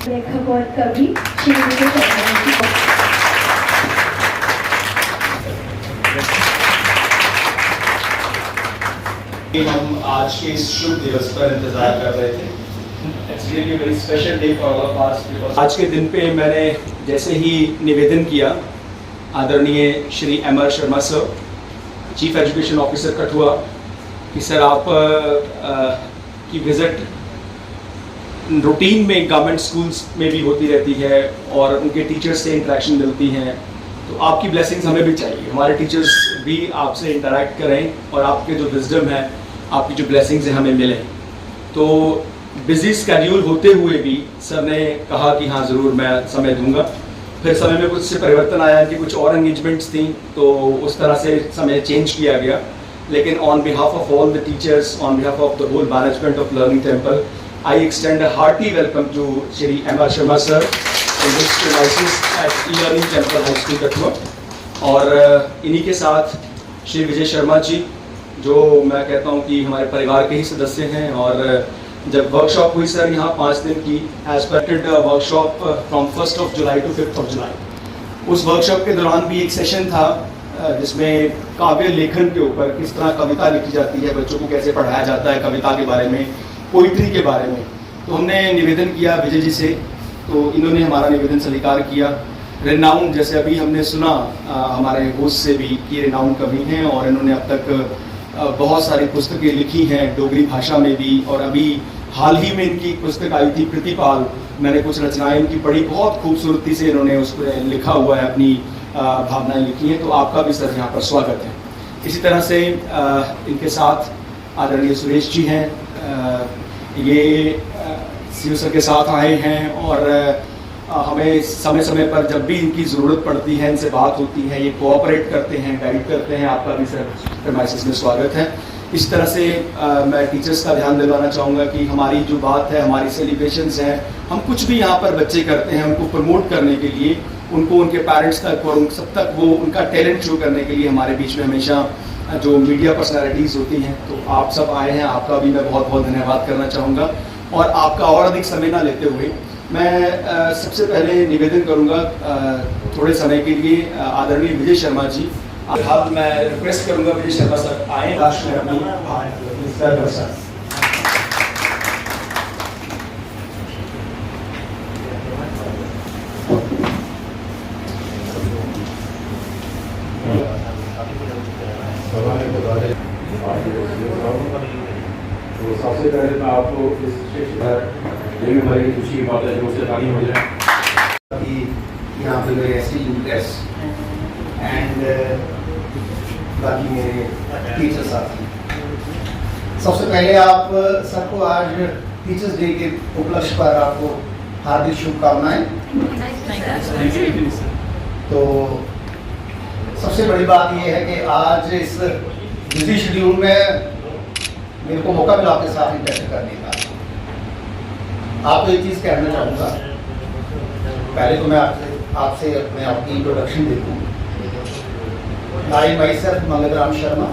लेखक और कवि श्री विजय शर्मा जी को। हम आज के इस शुभ दिवस पर इंतजार कर रहे थे। It's really a very special day for all of us because आज के दिन पे मैंने जैसे ही निवेदन किया आदरणीय Shri MR. Sharma sir, chief education officer Kathua, कि सर आप की विज़िट रूटीन में गवर्नमेंट स्कूल्स में भी होती रहती है और उनके टीचर्स से इंटरेक्शन मिलती हैं, तो आपकी ब्लेसिंग्स हमें भी चाहिए, हमारे टीचर्स भी आपसे इंटरेक्ट करें और आपके जो विजडम है, आपकी जो ब्लेसिंग्स हैं हमें मिलें। तो बिजी स्केड्यूल होते हुए भी सर ने कहा कि हाँ ज़रूर मैं समय दूंगा। फिर समय में कुछ से परिवर्तन आया कि कुछ और एंगेजमेंट्स थी, तो उस तरह से समय चेंज किया गया। लेकिन on behalf of all the teachers, on behalf of the whole management of learning temple, I extend a hearty welcome to Shri M.R. Sharma sir in this premises at E-Learning Temple High School Kathua. और इन्हीं के साथ श्री विजय शर्मा जी, जो मैं कहता हूँ कि हमारे परिवार के ही सदस्य हैं। और जब वर्कशॉप हुई सर यहाँ 5 दिन की expected workshop from 1 July to 5 July, उस वर्कशॉप के दौरान भी एक सेशन था जिसमें काव्य लेखन के ऊपर किस तरह कविता लिखी जाती है, बच्चों को कैसे पढ़ाया जाता है कविता के बारे में, पोइट्री के बारे में। तो हमने निवेदन किया विजय जी से, तो इन्होंने हमारा निवेदन स्वीकार किया। रेनाउंड, जैसे अभी हमने सुना हमारे होस्ट से भी कि रेनाउंड कवि हैं और इन्होंने अब तक बहुत सारी पुस्तकें लिखी हैं डोगरी भाषा में भी। और अभी हाल ही में इनकी पुस्तक आई थी प्रतिपाल, मैंने कुछ रचनाएं इनकी पढ़ी, बहुत खूबसूरती से इन्होंने उस पर लिखा हुआ है, अपनी भावनाएं लिखी हैं। तो आपका भी सर यहाँ पर स्वागत है। इसी तरह से इनके साथ आदरणीय सुरेश जी हैं, ये सीओ सर के साथ आए हैं और हमें समय समय पर जब भी इनकी ज़रूरत पड़ती है इनसे बात होती है, ये कोऑपरेट करते हैं, गाइड करते हैं। आपका भी सर प्रेमाइसिस में स्वागत है। इस तरह से मैं टीचर्स का ध्यान दिलवाना चाहूँगा कि हमारी जो बात है, हमारी सेलिब्रेशंस हैं, हम कुछ भी यहाँ पर बच्चे करते हैं उनको प्रमोट करने के लिए, उनको उनके पेरेंट्स तक और उन सब तक वो उनका टैलेंट शो करने के लिए हमारे बीच में हमेशा जो मीडिया पर्सनालिटीज़ होती हैं, तो आप सब आए हैं, आपका भी मैं बहुत बहुत धन्यवाद करना चाहूँगा। और आपका और अधिक समय ना लेते हुए मैं सबसे पहले निवेदन करूँगा थोड़े समय के लिए आदरणीय विजय शर्मा जी, अब मैं रिक्वेस्ट करूँगा विजय शर्मा सर आए राष्ट्र में अपनी सर। तो सबसे पहले मैं आपको इस स्टेज पर ये भी बड़ी खुशी की बात है जो से ताली हो जाए कि यहाँ पे मेरे एस एंड बाकी मेरे टीचर साथी, सबसे पहले आप सबको आज टीचर्स डे के उपलक्ष्य पर आपको हार्दिक शुभकामनाएं। तो सबसे बड़ी बात यह है कि आज इस बिजी शेड्यूल में मेरे को मौका मिला आपके साथ इंटरेक्ट करने का। आपको एक चीज़ कहना चाहूँगा, पहले तो मैं आपसे अपने आपकी इंट्रोडक्शन दे दूँ। I myself Mangalram Sharma,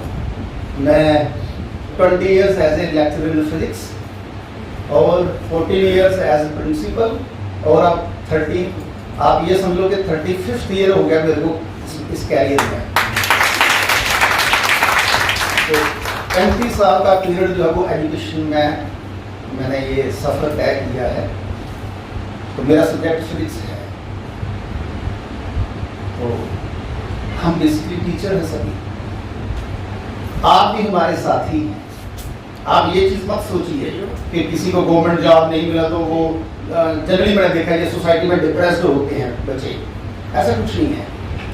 मैं 20 years as a lecturer in physics और 14 years एज ए प्रिंसिपल, और अब 30, आप ये समझ लो कि 35th ईयर हो गया मेरे को इस कैरियर में। तो 35 साल का पीरियड जो है वो एजुकेशन में मैंने ये सफ़र तय किया है। तो मेरा सब्जेक्ट फिजिक्स है, तो हम बेसिकली टीचर हैं सभी। आप भी हमारे साथी हैं। आप ये चीज़ मत सोचिए कि किसी को गवर्नमेंट जॉब नहीं मिला तो वो जनरली मैंने देखा है सोसाइटी में डिप्रेस्ड होते हैं बच्चे, ऐसा कुछ नहीं है।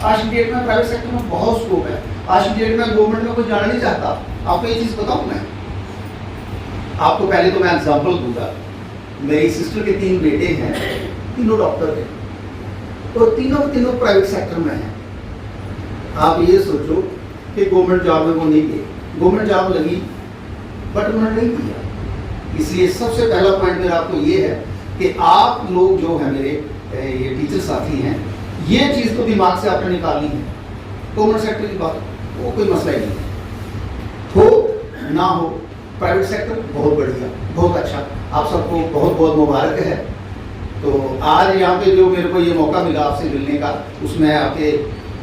आज की डेट में प्राइवेट सेक्टर में बहुत स्कोप है। आज की डेट में गवर्नमेंट में कोई जाना नहीं चाहता। आपको ये चीज़ बताऊँ मैं आपको, पहले तो मैं एग्जाम्पल दूंगा। मेरी सिस्टर के 3 बेटे हैं, तीनों डॉक्टर हैं और तीनों प्राइवेट सेक्टर में हैं। आप ये सोचो कि गवर्नमेंट जॉब में वो नहीं गए, गवर्नमेंट जॉब लगी बट उन्होंने नहीं किया। इसलिए सबसे पहला पॉइंट मेरा आपको ये है कि आप लोग जो है मेरे ये टीचर साथी हैं, ये चीज़ तो दिमाग से आपने निकालनी है। गवर्नमेंट सेक्टर की बात वो कोई मसला ही नहीं है, हो ना हो प्राइवेट सेक्टर बहुत बढ़िया, बहुत अच्छा। आप सबको बहुत बहुत मुबारक है। तो आज यहाँ पे जो मेरे को ये मौका मिला आपसे मिलने का, उसमें आपके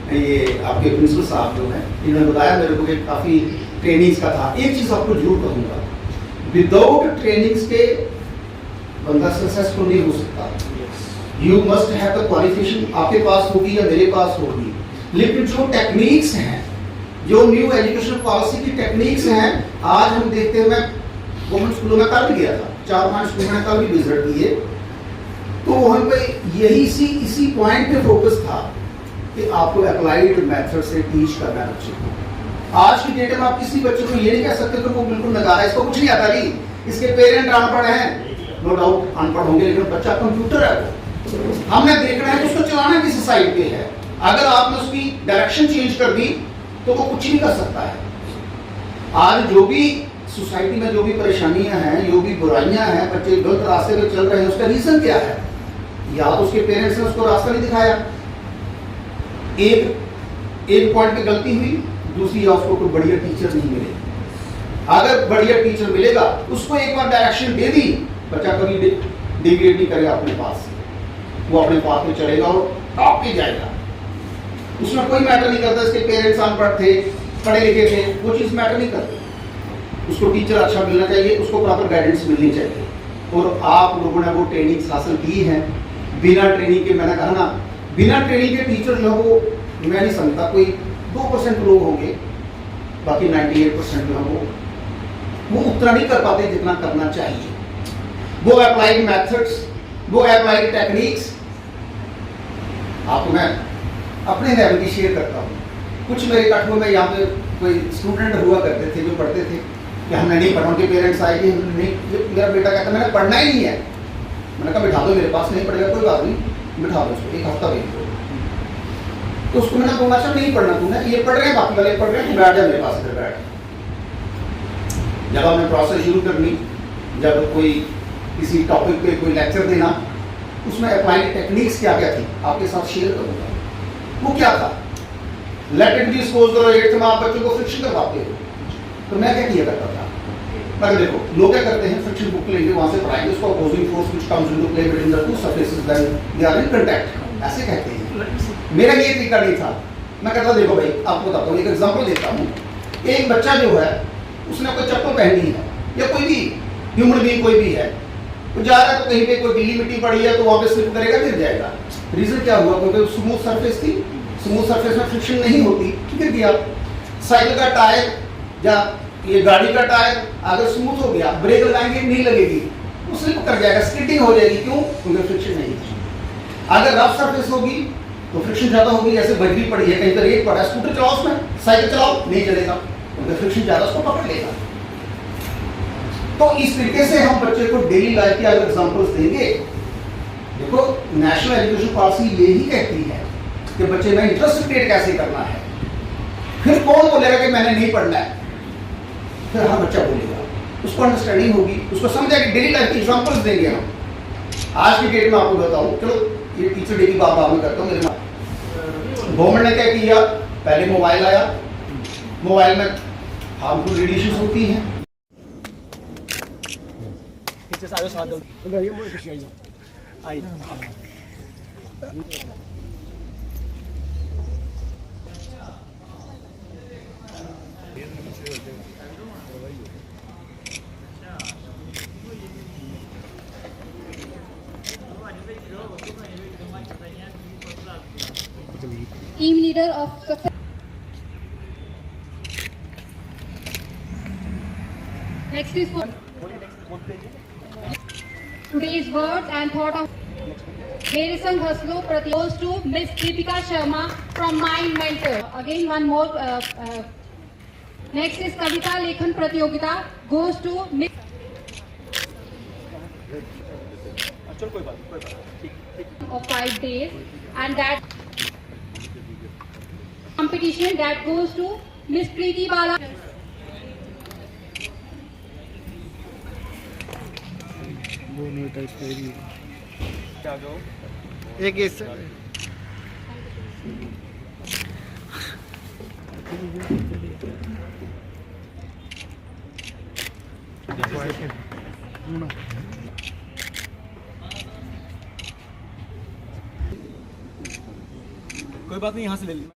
प्रिंसिपल साहब जो हैं इन्होंने बताया मेरे को कि काफ़ी ट्रेनिंग्स का था। एक चीज़ आपको जरूर कहूँगा, विदाउट ट्रेनिंग्स के बंदा सक्सेसफुल नहीं हो सकता। You must have the qualification, आपके पास होगी या मेरे पास होगी, लेकिन जो टेक्निक्स हैं, जो न्यू एजुकेशन पॉलिसी की टेक्निक्स हैं, आज हम देखते हैं, मैं गवर्नमेंट स्कूलों में कल भी गया था, 4-5 स्कूलों में कल भी विजिट किए, तो वहाँ पे यही इसी पॉइंट पे फोकस था कि आपको अप्लाइड मेथड से टीच करना है बच्चे को। आज की डेट में आप किसी बच्चे को ये नहीं कह सकते कि वो बिल्कुल नकारा है, इसको कुछ नहीं आता जी, इसके पेरेंट अनपढ़ हैं, नो डाउट अनपढ़ होंगे, लेकिन बच्चा कंप्यूटर है, हमने देखना है कि उसको चलाना किस साइड पे है। अगर आपने उसकी डायरेक्शन चेंज कर दी तो वो कुछ नहीं कर सकता है। आज जो भी सोसाइटी में जो भी परेशानियां हैं, जो भी बुराइयां हैं, बच्चे गलत रास्ते पे चल रहे हैं, उसका रीजन क्या है? या तो उसके पेरेंट्स ने उसको रास्ता नहीं दिखाया, एक पॉइंट पे गलती हुई, दूसरी या उसको कोई बढ़िया टीचर नहीं मिले। अगर बढ़िया टीचर मिलेगा, उसको एक बार डायरेक्शन दे दी, बच्चा कभी डिविएट नहीं करेगा अपने पास से, वो अपने पास में चलेगा और टॉप पे जाएगा। उसमें कोई मैटर नहीं करता इसके पेरेंट्स अनपढ़ थे, पढ़े लिखे थे, वो चीज़ मैटर नहीं करती। उसको टीचर अच्छा मिलना चाहिए, उसको प्रॉपर गाइडेंस मिलनी चाहिए। और आप लोगों ने वो ट्रेनिंग्स हासिल की हैं। बिना ट्रेनिंग के, मैंने कहा ना, बिना ट्रेनिंग के टीचर जो है वो मैं नहीं समझता, कोई 2% लोग होंगे, बाकी 98% जो है वो उतना नहीं कर पाते जितना करना चाहिए। वो अप्लाइड मेथड्स, वो अप्लाइड टेक्निक्स आपको मैं अपने लेवल की शेयर करता हूँ। कुछ मेरे कठुआ में यहाँ पे कोई स्टूडेंट हुआ करते थे जो पढ़ते थे कि हमने नहीं पढ़ा, उनके पेरेंट्स आए कि नहीं, मेरा बेटा कहता मैंने पढ़ना ही नहीं है। मैंने कहा बिठा दो मेरे पास, नहीं पढ़ेगा कोई बात नहीं, बिठा दो उसको, 1 हफ्ता भेज दो। तो उसको मैंने बोला सर नहीं पढ़ना तूने, ये पढ़ रहे हैं, बाकी वाले पढ़ रहे हैं, तू बैठ जा मेरे पास, इधर बैठ। जब हमने प्रोसेस शुरू करनी, जब कोई किसी टॉपिक पे कोई लेक्चर देना, उसमें अप्लाइड टेक्निक्स क्या क्या थी आपके साथ शेयर करूँगा। वो क्या था? लेट इट बी सपोज करो 8th में आप बच्चों को फ्रिक्शन करवाते हो, तो मैं क्या किया करता था, पर देखो लोग क्या करते हैं, फ्रिक्शन बुक लेंगे, वहां से पढ़ाएंगे, उसको opposing force which comes into play between the two surfaces when they are in contact, ऐसे कहते हैं। मेरा ये तरीका नहीं था, मैं कहता देखो भाई आपको बताता हूँ, एक एग्जांपल देता हूँ। एक बच्चा जो है उसने कोई चप्पल पहनी है, या कोई भी ह्यूमन बीइंग कोई भी है, वो जा रहा है तो कहीं पे कोई गीली मिट्टी पड़ी है तो वहाँ पे स्लिप करेगा, गिर जाएगा। रीजन क्या हुआ? क्योंकि स्मूथ सरफेस थी, स्मूथ सरफेस में फ्रिक्शन नहीं होती, गिर गया। साइकिल का टायर या ये गाड़ी का टायर अगर स्मूथ हो गया, ब्रेक लगाएंगे नहीं लगेगी, वो स्लिप कर जाएगा, स्किडिंग हो जाएगी। क्यों? क्योंकि फ्रिक्शन नहीं है। अगर रफ सरफेस होगी तो फ्रिक्शन ज्यादा होगी, जैसे बजरी पड़ी है, कहीं पर रेत पड़ा है, स्कूटर चलाओ उसमें, साइकिल चलाओ, नहीं चलेगा, क्योंकि फ्रिक्शन ज्यादा उसको पकड़ लेगा। तो इस तरीके से हम बच्चे को डेली लाइफ के अगर एग्जांपल्स देंगे, देखो नेशनल एजुकेशन पॉलिसी यही कहती है कि बच्चे में इंटरेस्ट क्रिएट कैसे करना है। फिर कौन बोलेगा कि मैंने नहीं पढ़ना है? फिर हर बच्चा बोलेगा, उसको अंडरस्टैंडिंग होगी, उसको समझ आएगी, डेली लाइफ की एग्जांपल्स देंगे हम। आज की डेट में आपको बताऊं, चलो ये टीचर डे की बात बाद में करता हूँ। मेरे गवर्नमेंट ने क्या किया, पहले मोबाइल आया, मोबाइल में हार्मफुल रेडिएशन होती हैं। Team leader of success. Next is for today's words and thought of Mere Sang Haslo goes to Miss Deepika Sharma from Mind Mentor. Again one more. Next is Kavita Lekhan Pratiyogita goes to Miss of 5 days, and that competition that goes to Miss Preeti Bala. एक इस कोई बात नहीं, यहाँ से ले ली।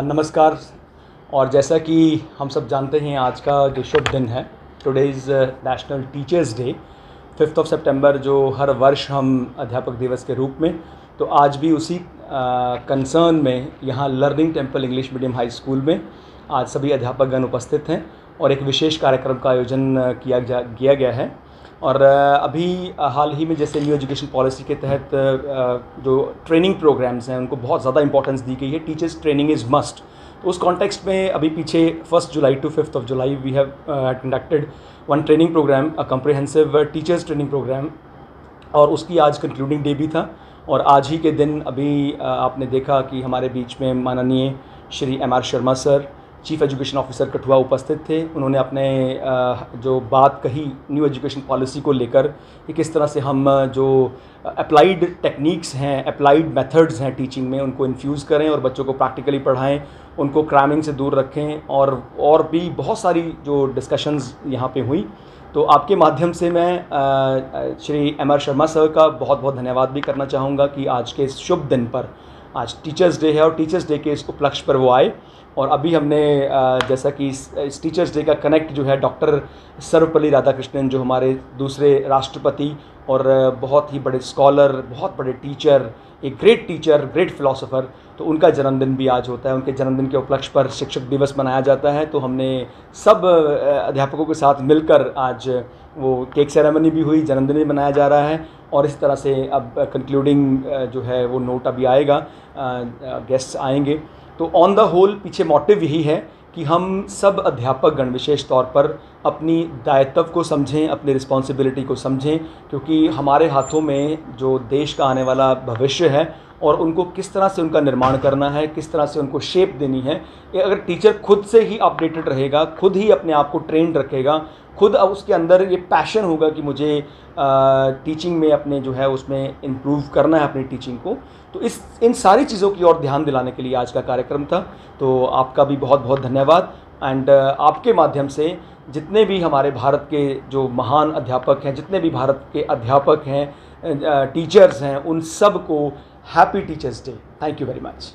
नमस्कार। और जैसा कि हम सब जानते हैं, आज का जो शुभ दिन है, today is national teachers day, 5 सितंबर, जो हर वर्ष हम अध्यापक दिवस के रूप में, तो आज भी उसी कंसर्न में यहाँ learning temple English medium high school में आज सभी अध्यापकगण उपस्थित हैं और एक विशेष कार्यक्रम का आयोजन किया गया है। और अभी हाल ही में जैसे न्यू एजुकेशन पॉलिसी के तहत जो ट्रेनिंग प्रोग्राम्स हैं उनको बहुत ज़्यादा इंपॉर्टेंस दी गई है। Teachers training is must. तो उस कॉन्टेक्स्ट में अभी पीछे 1 जुलाई टू 5 जुलाई we have conducted one training programme, a comprehensive teachers training programme, और उसकी आज कंक्लूडिंग डे भी था। और आज ही के दिन अभी आपने देखा कि हमारे बीच में माननीय Shri MR Sharma sir, chief education officer Kathua, उपस्थित थे। उन्होंने अपने जो बात कही न्यू एजुकेशन पॉलिसी को लेकर कि किस तरह से हम जो अप्लाइड टेक्निक्स हैं, अप्लाइड मेथड्स हैं टीचिंग में, उनको इन्फ्यूज़ करें और बच्चों को प्रैक्टिकली पढ़ाएं, उनको क्रैमिंग से दूर रखें, और भी बहुत सारी जो डिस्कशंस यहाँ पे हुई। तो आपके माध्यम से मैं श्री MR शर्मा सर का बहुत बहुत धन्यवाद भी करना चाहूँगा कि आज के इस शुभ दिन पर, आज टीचर्स डे है और टीचर्स डे के इस उपलक्ष्य पर वो आए। और अभी हमने जैसा कि इस टीचर्स डे का कनेक्ट जो है डॉक्टर सर्वपल्ली राधाकृष्णन, जो हमारे दूसरे राष्ट्रपति और बहुत ही बड़े स्कॉलर, बहुत बड़े टीचर, एक ग्रेट टीचर, ग्रेट फिलोसोफर, तो उनका जन्मदिन भी आज होता है। उनके जन्मदिन के उपलक्ष्य पर शिक्षक दिवस मनाया जाता है। तो हमने सब अध्यापकों के साथ मिलकर आज वो केक सेरेमनी भी हुई, जन्मदिन भी मनाया जा रहा है। और इस तरह से अब कंक्लूडिंग जो है वो नोट अभी आएगा, गेस्ट्स आएंगे। तो ऑन द होल पीछे मोटिव यही है कि हम सब अध्यापक गण विशेष तौर पर अपनी दायित्व को समझें, अपनी रिस्पॉन्सिबिलिटी को समझें, क्योंकि हमारे हाथों में जो देश का आने वाला भविष्य है और उनको किस तरह से उनका निर्माण करना है, किस तरह से उनको शेप देनी है। ये अगर टीचर खुद से ही अपडेटेड रहेगा, खुद ही अपने आप को ट्रेंड रखेगा, खुद अब उसके अंदर ये पैशन होगा कि मुझे टीचिंग में अपने जो है उसमें इम्प्रूव करना है अपनी टीचिंग को, तो इन सारी चीज़ों की ओर ध्यान दिलाने के लिए आज का कार्यक्रम था। तो आपका भी बहुत बहुत धन्यवाद। एंड आपके माध्यम से जितने भी हमारे भारत के जो महान अध्यापक हैं, जितने भी भारत के अध्यापक हैं, टीचर्स हैं, उन सब को happy teachers day. Thank you very much.